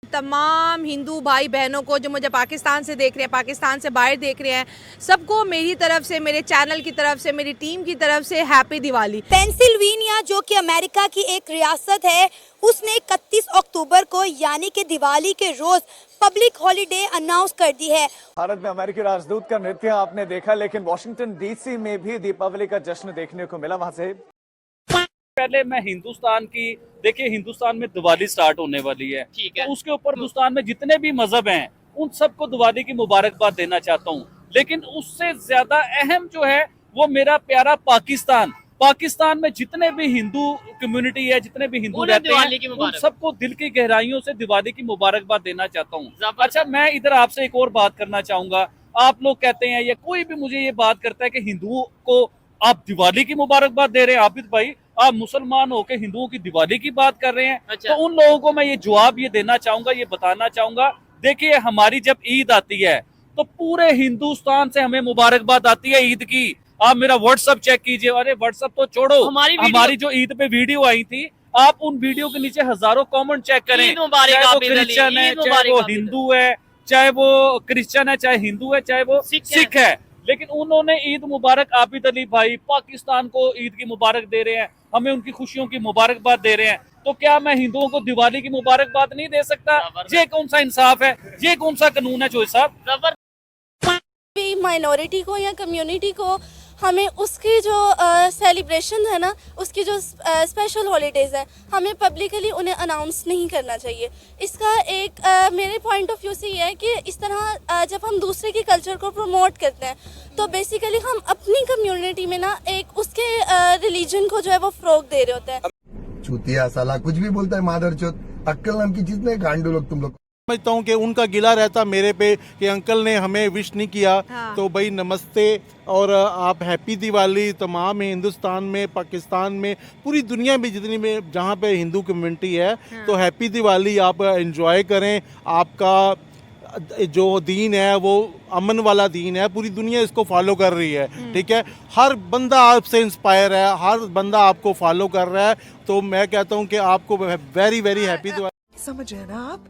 तमाम हिंदू भाई बहनों को जो मुझे पाकिस्तान से देख रहे हैं, पाकिस्तान से बाहर देख रहे हैं, सबको मेरी तरफ से, मेरे चैनल की तरफ से, मेरी टीम की तरफ से हैप्पी दिवाली। पेंसिल्वेनिया जो कि अमेरिका की एक रियासत है, उसने 31 अक्टूबर को यानी कि दिवाली के रोज पब्लिक हॉलिडे अनाउंस कर दी है। भारत में अमेरिकी राजदूत का नृत्य आपने देखा, लेकिन वॉशिंगटन डीसी में भी दीपावली का जश्न देखने को मिला। वहां से पहले मैं हिंदुस्तान की, देखिए हिंदुस्तान में दिवाली स्टार्ट होने वाली है, ठीक है। तो उसके ऊपर हिंदुस्तान में जितने भी मजहब हैं उन सबको दिवाली की मुबारकबाद देना चाहता हूँ। लेकिन उससे ज्यादा अहम जो है वो मेरा प्यारा पाकिस्तान। पाकिस्तान में जितने भी हिंदू कम्युनिटी है, जितने भी हिंदू रहते हैं, उन सबको दिल की गहराइयों से दिवाली की मुबारकबाद देना चाहता हूँ। अच्छा, मैं इधर आपसे एक और बात करना चाहूंगा। आप लोग कहते हैं या कोई भी मुझे ये बात करता है कि हिंदुओं को आप दिवाली की मुबारकबाद दे रहे हैं। आबिद भाई, आप मुसलमान होकर हिंदुओं की दिवाली की बात कर रहे हैं। अच्छा। तो उन लोगों को मैं ये जवाब ये देना चाहूंगा, ये बताना चाहूंगा, देखिए हमारी जब ईद आती है तो पूरे हिंदुस्तान से हमें मुबारकबाद आती है ईद की। आप मेरा व्हाट्सएप चेक कीजिए, अरे व्हाट्सएप तो छोड़ो, हमारी जो ईद पे वीडियो आई थी, आप उन वीडियो के नीचे हजारों कमेंट चेक करें, चाहे वो क्रिश्चियन है, चाहे वो हिंदू है, चाहे वो क्रिश्चियन है, चाहे हिंदू है, चाहे वो सिख है, लेकिन उन्होंने ईद मुबारक आबिद अली भाई पाकिस्तान को ईद की मुबारक दे रहे हैं, हमें उनकी खुशियों की मुबारकबाद दे रहे हैं। तो क्या मैं हिंदुओं को दिवाली की मुबारकबाद नहीं दे सकता? ये कौन सा इंसाफ है? ये कौन सा कानून है चोई साहब? माइनॉरिटी को या कम्युनिटी को हमें उसकी जो सेलिब्रेशन है ना, उसकी जो स्पेशल हॉलीडेज़ है, हमें पब्लिकली उन्हें अनाउंस नहीं करना चाहिए। इसका एक मेरे पॉइंट ऑफ व्यू से ये है कि इस तरह जब हम दूसरे के कल्चर को प्रमोट करते हैं तो बेसिकली हम अपनी कम्युनिटी में ना एक उसके रिलीजन को जो है वो फ़रोग दे रहे होते हैं। चूतिया साला कुछ भी बोलता है, मादर चौथ, अक्कल नाम की चीज नहीं, गांडू लोग तुम लोग। समझता हूँ कि उनका गिला रहता मेरे पे कि अंकल ने हमें विश नहीं किया। हाँ। तो भाई नमस्ते और आप हैप्पी दिवाली तमाम हिंदुस्तान में, पाकिस्तान में, पूरी दुनिया में जितनी में जहाँ पे हिंदू कम्युनिटी है। हाँ। तो हैप्पी दिवाली आप एंजॉय करें। आपका जो दीन है वो अमन वाला दीन है, पूरी दुनिया इसको फॉलो कर रही है, ठीक है। हर बंदा आपसे इंस्पायर है, हर बंदा आपको फॉलो कर रहा है। तो मैं कहता हूँ कि आपको वेरी वेरी हैप्पी दिवाली। समझ रहे ना आप?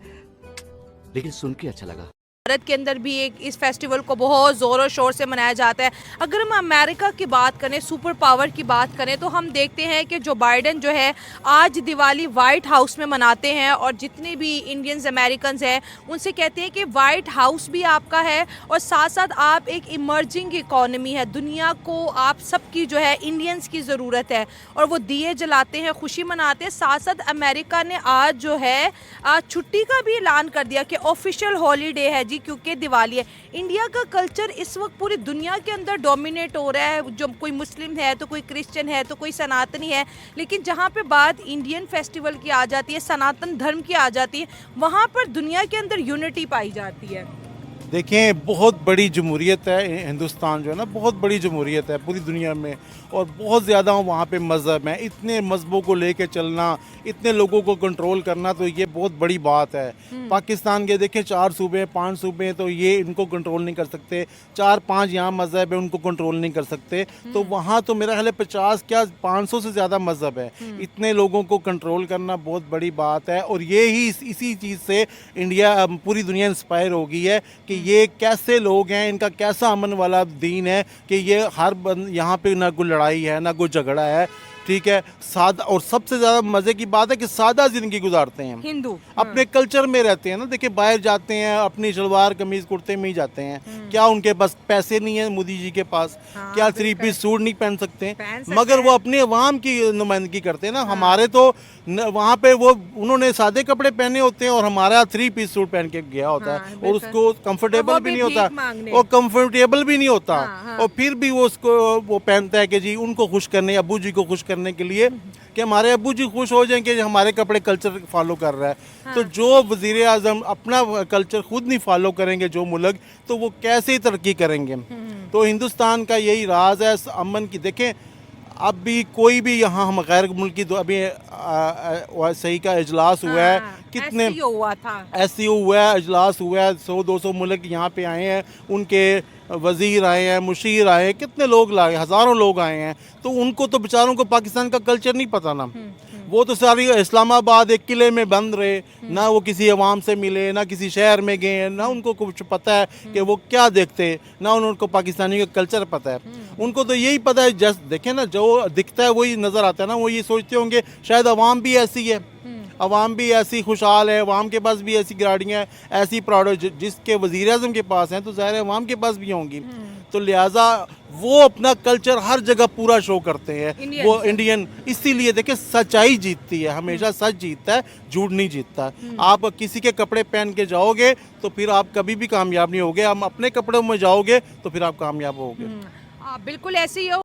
लेकिन सुन के अच्छा लगा। भारत के अंदर भी एक इस फेस्टिवल को बहुत ज़ोरों शोर से मनाया जाता है। अगर हम अमेरिका की बात करें, सुपर पावर की बात करें, तो हम देखते हैं कि जो बाइडेन जो है आज दिवाली वाइट हाउस में मनाते हैं और जितने भी इंडियंस अमेरिकन्स हैं उनसे कहते हैं कि वाइट हाउस भी आपका है और साथ साथ आप एक इमर्जिंग इकॉनमी है, दुनिया को आप सबकी जो है इंडियंस की ज़रूरत है। और वो दिए जलाते हैं, खुशी मनाते हैं। साथ साथ अमेरिका ने आज जो है छुट्टी का भी ऐलान कर दिया कि ऑफिशियल हॉलीडे है क्योंकि दिवाली है। इंडिया का कल्चर इस वक्त पूरी दुनिया के अंदर डोमिनेट हो रहा है। जो कोई मुस्लिम है तो कोई क्रिश्चियन है तो कोई सनातनी है, लेकिन जहाँ पे बात इंडियन फेस्टिवल की आ जाती है, सनातन धर्म की आ जाती है, वहाँ पर दुनिया के अंदर यूनिटी पाई जाती है। देखें, बहुत बड़ी जमहूरियत है हिंदुस्तान, जो है ना, बहुत बड़ी जमहूरियत है पूरी दुनिया में और बहुत ज़्यादा वहाँ पे मज़हब हैं। इतने मज़हबों को लेके चलना, इतने लोगों को कंट्रोल करना, तो ये बहुत बड़ी बात है। पाकिस्तान के देखें 4 सूबे 5 सूबे, तो ये इनको कंट्रोल नहीं कर सकते। 4-5 यहाँ मज़हब है, उनको कंट्रोल नहीं कर सकते। तो वहाँ तो मेरा ख्याल है 50 क्या 500 से ज़्यादा मज़हब है। इतने लोगों को कंट्रोल करना बहुत बड़ी बात है और ये ही इसी चीज़ से इंडिया, पूरी दुनिया इंस्पायर हो गई है कि ये कैसे लोग हैं, इनका कैसा अमन वाला दीन है कि ये हर यहाँ पे ना कोई लड़ाई है ना कोई झगड़ा है, ठीक है। सादा, और सबसे ज़्यादा मज़े की बात है कि सादा ज़िंदगी गुजारते हैं हिंदू, अपने कल्चर में रहते हैं ना। देखिए बाहर जाते हैं अपनी शलवार कमीज़ कुर्ते में ही जाते हैं। क्या उनके पास पैसे नहीं है मोदी जी के पास? क्या 3 पीस सूट नहीं पहन सकते? मगर वो अपने अवाम की नुमाइंदगी करते हैं ना। हमारे तो वहाँ पे वो उन्होंने सादे कपड़े पहने होते हैं और हमारा 3 पीस सूट पहन के गया होता है और उसको कंफर्टेबल भी नहीं होता और कंफर्टेबल भी नहीं होता और फिर भी वो उसको वो पहनता है कि जी उनको खुश करने, अब्बू जी को खुश करने के लिए कि हमारे अब्बू जी खुश हो जाएं कि हमारे कपड़े कल्चर फॉलो कर रहा है। तो जो वज़ीर आज़म अपना कल्चर खुद नहीं फॉलो करेंगे जो मुल्क, तो वो कैसे तरक्की करेंगे? तो हिंदुस्तान का यही राज है अमन की। देखें अब भी कोई भी यहाँ हम गैर मुल्क की अभी सही का इजलास हुआ है, कितने SCO हुआ है, इजलास हुआ है, 100-200 मुल्क यहाँ पे आए हैं, उनके वज़ीर आए हैं, मुशीर आए हैं, कितने लोग लाए, हज़ारों लोग आए हैं। तो उनको तो बेचारों को पाकिस्तान का कल्चर नहीं पता ना। वो तो सारी इस्लामाबाद एक किले में बंद रहे, ना वो किसी अवाम से मिले, ना किसी शहर में गए, ना उनको कुछ पता है कि वो क्या देखते हैं, ना उनको पाकिस्तानी का कल्चर पता है। उनको तो यही पता है, जस्ट देखें ना, जो दिखता है वही नज़र आता है ना। वो ये सोचते होंगे शायद अवाम भी ऐसी है, अवाम भी ऐसी खुशहाल है, अवाम के पास भी ऐसी गाड़ियाँ हैं, ऐसी प्रोडक्ट जिसके वज़ीर आज़म के पास हैं तो ज़ाहिर है अवाम के पास भी होंगी। तो लिहाजा वो अपना कल्चर हर जगह पूरा शो करते हैं, वो इंडियन। इसीलिए देखिए सच्चाई जीतती है, हमेशा सच जीतता है, झूठ नहीं जीतता। आप किसी के कपड़े पहन के जाओगे तो फिर आप कभी भी कामयाब नहीं होगे, हम अपने कपड़ों में जाओगे तो फिर आप कामयाब होगे। बिल्कुल ऐसे ही हो।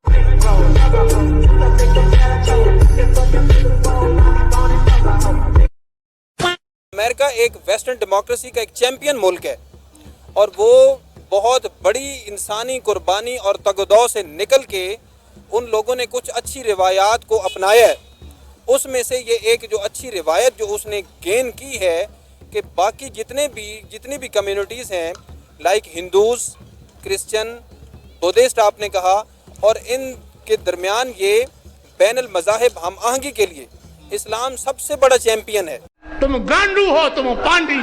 अमेरिका एक वेस्टर्न डेमोक्रेसी का एक चैंपियन मुल्क है और वो बहुत बड़ी इंसानी कुर्बानी और तगदौ से निकल के उन लोगों ने कुछ अच्छी रिवायात को अपनाया है। उसमें से ये एक जो अच्छी रिवायत जो उसने गेन की है कि बाकी जितनी भी कम्युनिटीज़ हैं, लाइक हिंदूज़, क्रिश्चियन, बुद्धिस्ट आपने कहा, और इन के दरमियान ये बैनुल मज़ाहिब हम आहंगी के लिए इस्लाम सबसे बड़ा चैंपियन है। तुम गांडू हो, तुम पांडी।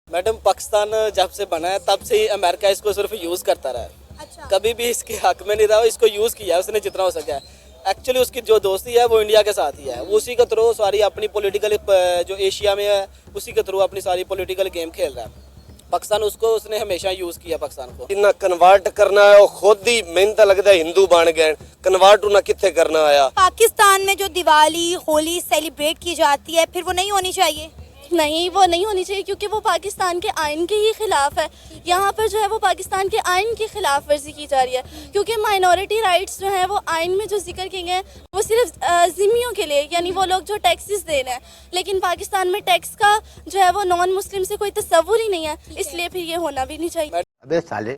मैडम, पाकिस्तान जब से बना है तब से ही अमेरिका इसको सिर्फ यूज़ करता रहा है। अच्छा। कभी भी इसके हक में नहीं रहा, इसको यूज़ किया उसने जितना हो सका है। एक्चुअली उसकी जो दोस्ती है वो इंडिया के साथ ही है, वो उसी के थ्रू सारी अपनी पॉलिटिकल जो एशिया में है उसी के थ्रू अपनी सारी पॉलिटिकल गेम खेल रहा है। पाकिस्तान उसने हमेशा यूज़ किया पाकिस्तान को। इन्ना कन्वर्ट करना है, वो खुद ही मेहनत लगता है हिंदू बन गए, कन्वर्ट उन्हें कितने करना आया। पाकिस्तान में जो दिवाली होली सेलिब्रेट की जाती है, फिर वो नहीं होनी चाहिए? नहीं, वो नहीं होनी चाहिए क्योंकि वो पाकिस्तान के आइन के ही खिलाफ है। यहाँ पर जो है वो पाकिस्तान के आइन की खिलाफ वर्जी की जा रही है, क्योंकि माइनॉरिटी राइट्स जो हैं वो आइन में जो जिक्र किए गए हैं वो सिर्फ ज़िम्मियों के लिए, यानी वो लोग जो टैक्सेस दे रहे हैं। लेकिन पाकिस्तान में टैक्स का जो है वो नॉन मुस्लिम से कोई तस्वुर ही नहीं है, इसलिए फिर ये होना भी नहीं चाहिए। अबे साले।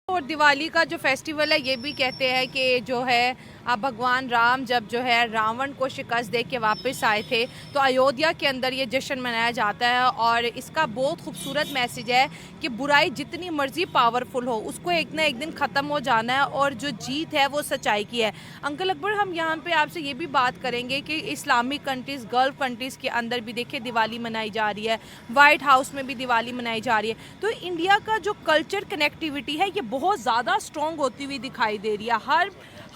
और दिवाली का जो फेस्टिवल है ये भी कहते हैं कि जो है अब भगवान राम जब जो है रावण को शिकस्त दे के वापस आए थे तो अयोध्या के अंदर ये जश्न मनाया जाता है। और इसका बहुत खूबसूरत मैसेज है कि बुराई जितनी मर्जी पावरफुल हो उसको एक ना एक दिन ख़त्म हो जाना है और जो जीत है वो सच्चाई की है। अंकल अकबर, हम यहाँ पे आपसे ये भी बात करेंगे कि इस्लामिक कंट्रीज़, गल्फ़ कंट्रीज़ के अंदर भी देखिए दिवाली मनाई जा रही है, वाइट हाउस में भी दिवाली मनाई जा रही है। तो इंडिया का जो कल्चर कनेक्टिविटी है ये बहुत ज़्यादा स्ट्रॉन्ग होती हुई दिखाई दे रही है।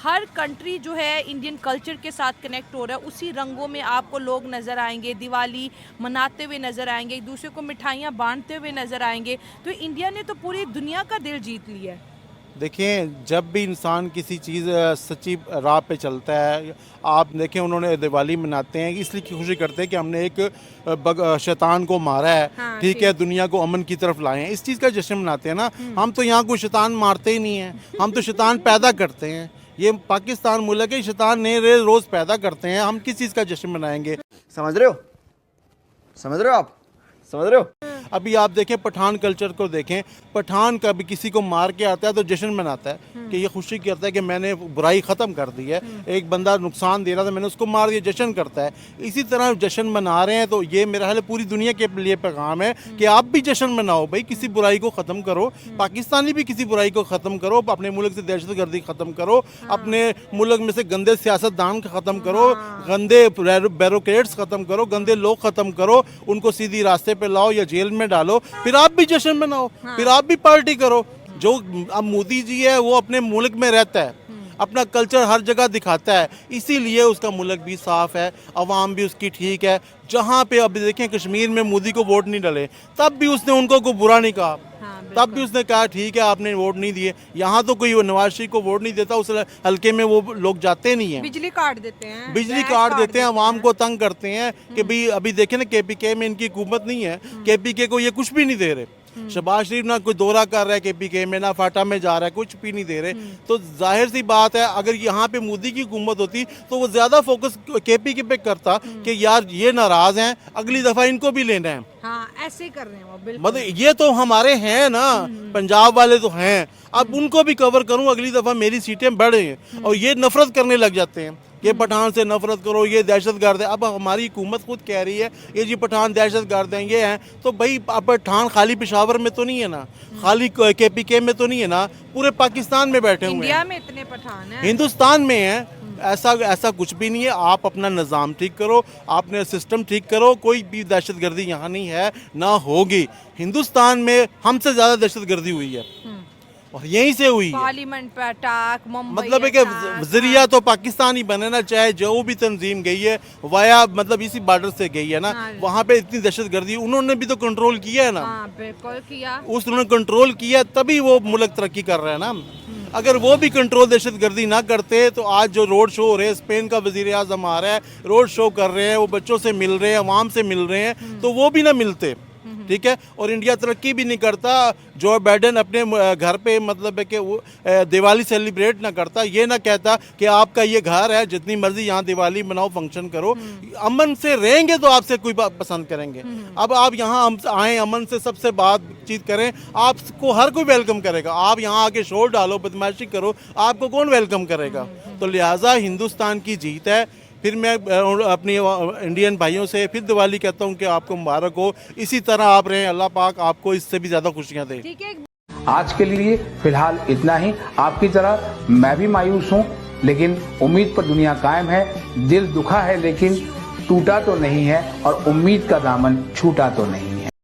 हर कंट्री जो है इंडियन कल्चर के साथ कनेक्ट हो रहा है, उसी रंगों में आपको लोग नज़र आएंगे, दिवाली मनाते हुए नज़र आएंगे, एक दूसरे को मिठाइयाँ बांटते हुए नज़र आएंगे। तो इंडिया ने तो पूरी दुनिया का दिल जीत लिया है। देखिए, जब भी इंसान किसी चीज़ सच्ची राह पे चलता है, आप देखें उन्होंने दिवाली मनाते हैं इसलिए खुशी करते हैं कि हमने एक शैतान को मारा है, हाँ, ठीक है, दुनिया को अमन की तरफ लाए हैं, इस चीज़ का जश्न मनाते हैं ना। हम तो यहाँ कोई शैतान मारते ही नहीं हैं, हम तो शैतान पैदा करते हैं। ये पाकिस्तान मुल्क है, शैतान नए रोज़ पैदा करते हैं, हम किस चीज़ का जश्न मनाएंगे? समझ रहे हो? समझ रहे हो आप? समझ रहे हो? अभी आप देखें पठान कल्चर को देखें, पठान कभी किसी को मार के आता है तो जश्न मनाता है कि ये खुशी करता है कि मैंने बुराई ख़त्म कर दी है। एक बंदा नुकसान दे रहा था, मैंने उसको मार दिया, जश्न करता है। इसी तरह जश्न मना रहे हैं। तो ये मेरा ख्याल है पूरी दुनिया के लिए पैगाम है कि आप भी जश्न मनाओ भाई, किसी बुराई को ख़त्म करो, पाकिस्तानी भी किसी बुराई को ख़त्म करो, अपने मुल्क से दहशतगर्दी ख़त्म करो, अपने मुल्क में से गंदे सियासतदान ख़त्म करो, गंदे ब्यूरोक्रेट्स ख़त्म करो, गंदे लोग ख़त्म करो, उनको सीधी रास्ते पे लाओ या जेल में डालो, फिर आप भी जश्न मनाओ, फिर आप भी पार्टी करो। जो अब मोदी जी है वो अपने मुल्क में रहता है, अपना कल्चर हर जगह दिखाता है, इसीलिए उसका मुल्क भी साफ़ है, अवाम भी उसकी ठीक है। जहाँ पे अभी देखें कश्मीर में मोदी को वोट नहीं डले, तब भी उसने उनको कोई बुरा नहीं कहा, तब भी उसने कहा ठीक है आपने वोट नहीं दिए। यहाँ तो कोई नवाज शरीफ को वोट नहीं देता, उस हल्के में वो लोग जाते नहीं हैं, बिजली काट देते हैं, बिजली काट देते हैं, अवाम को तंग करते हैं कि भाई अभी देखें ना KPK में इनकी हुकूमत नहीं है, KPK को ये कुछ भी नहीं दे रहे। शहबाज शरीफ ना कोई दौरा कर रहा है KPK में, ना फाटा में जा रहा है, कुछ भी नहीं दे रहे। तो जाहिर सी बात है अगर यहाँ पे मोदी की हुकूमत होती तो वो ज़्यादा फोकस KPK पे करता कि यार ये नाराज़ हैं, अगली दफ़ा इनको भी लेना है। हाँ, ऐसे ही कर रहे हैं वो, बिल्कुल। मतलब ये तो हमारे हैं ना, पंजाब वाले तो हैं, अब उनको भी कवर करूँ, अगली दफ़ा मेरी सीटें बढ़ें। और ये नफरत करने लग जाते हैं कि पठान से नफरत करो, ये दहशतगर्द है। अब हमारी हुकूमत खुद कह रही है ये जी पठान दहशतगर्द हैं, ये हैं, तो भाई अब पठान खाली पेशावर में तो नहीं है ना, खाली KPK में तो नहीं है ना, पूरे पाकिस्तान में बैठे हुए हैं, इंडिया में इतने पठान हैं, हिंदुस्तान में हैं। ऐसा कुछ भी नहीं है। आप अपना निज़ाम ठीक करो, आपने सिस्टम ठीक करो, कोई भी दहशतगर्दी यहाँ नहीं है, ना होगी। हिंदुस्तान में हमसे ज़्यादा दहशतगर्दी हुई है और यहीं से हुई है। पार्लियामेंट पे अटैक, मुंबई मतलब है कि जरिया तो पाकिस्तान ही बने ना, चाहे जो भी तंजीम गई है वाया मतलब इसी बॉर्डर से गई है ना, वहाँ पे इतनी दहशतगर्दी उन्होंने भी तो कंट्रोल किया है ना। बिल्कुल किया, उन्होंने कंट्रोल किया तभी वो मुल्क तरक्की कर रहा है ना। अगर वो भी कंट्रोल दहशतगर्दी ना करते तो आज जो रोड शो हो रहे हैं, स्पेन का वजीर आज़म आ रहा है, रोड शो कर रहे हैं, वो बच्चों से मिल रहे हैं, अवाम से मिल रहे हैं, तो वो भी ना मिलते, ठीक है। और इंडिया तरक्की भी नहीं करता, जो बाइडेन अपने घर पे मतलब है कि वो दिवाली सेलिब्रेट ना करता, ये ना कहता कि आपका ये घर है, जितनी मर्जी यहाँ दिवाली मनाओ, फंक्शन करो, अमन से रहेंगे तो आपसे कोई बात पसंद करेंगे। अब आप यहाँ आए, अमन से सबसे बातचीत करें, आपको हर कोई वेलकम करेगा। आप यहाँ आके शोर डालो, बदमाशी करो, आपको कौन वेलकम करेगा? तो लिहाजा हिंदुस्तान की जीत है। फिर मैं अपनी इंडियन भाइयों से फिर दिवाली कहता हूँ कि आपको मुबारक हो, इसी तरह आप रहें, अल्लाह पाक आपको इससे भी ज़्यादा खुशियाँ दे। ठीक है। आज के लिए फिलहाल इतना ही। आपकी तरह मैं भी मायूस हूँ, लेकिन उम्मीद पर दुनिया कायम है। दिल दुखा है लेकिन टूटा तो नहीं है, और उम्मीद का दामन छूटा तो नहीं।